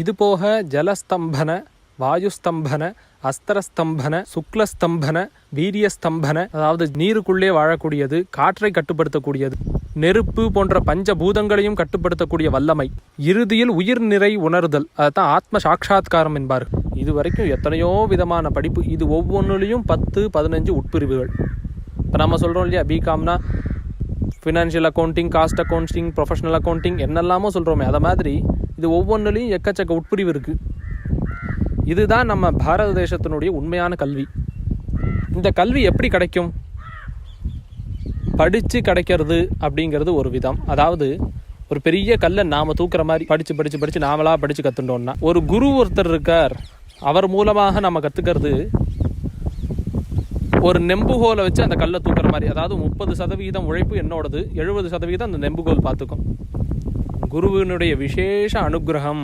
இது போக ஜலஸ்தம்பன, வாயுஸ்தம்பன, அஸ்திரஸ்தம்பன, சுக்லஸ்தம்பன, வீரியஸ்தம்பன, அதாவது நீருக்குள்ளே வாழக்கூடியது, காற்றை கட்டுப்படுத்தக்கூடியது, நெருப்பு போன்ற பஞ்சபூதங்களையும் கட்டுப்படுத்தக்கூடிய வல்லமை, இறுதியில் உயிர் நிறை உணர்தல், அதுதான் ஆத்ம சாட்சா்காரம் என்பார்கள். இது வரைக்கும் எத்தனையோ விதமான படிப்பு, இது ஒவ்வொன்றுலையும் 10-15 உட்பிரிவுகள். இப்போ நம்ம சொல்கிறோம் இல்லையா, பிகாம்னா financial accounting, cost accounting, professional accounting என்னெல்லாமோ சொல்கிறோமே, அதை மாதிரி இது ஒவ்வொன்றுலையும் எக்கச்சக்க உட்பிரிவு இருக்குது. இதுதான் நம்ம பாரத தேசத்தினுடைய உண்மையான கல்வி. இந்த கல்வி எப்படி கிடைக்கும்? படித்து கிடைக்கிறது அப்படிங்கிறது ஒரு விதம். அதாவது ஒரு பெரிய கல்லை நாம் தூக்குற மாதிரி படித்து நாமளாக படித்து கற்றுட்டோம்னா, ஒரு குரு ஒருத்தர் இருக்கார், அவர் மூலமாக நம்ம கற்றுக்கிறது ஒரு நெம்புகோலை வச்சு அந்த கல்லை தூக்குற மாதிரி. அதாவது 30% உழைப்பு என்னோடது, 70% அந்த நெம்புகோல் பார்த்துக்கும். குருவினுடைய விசேஷ அனுகிரகம்.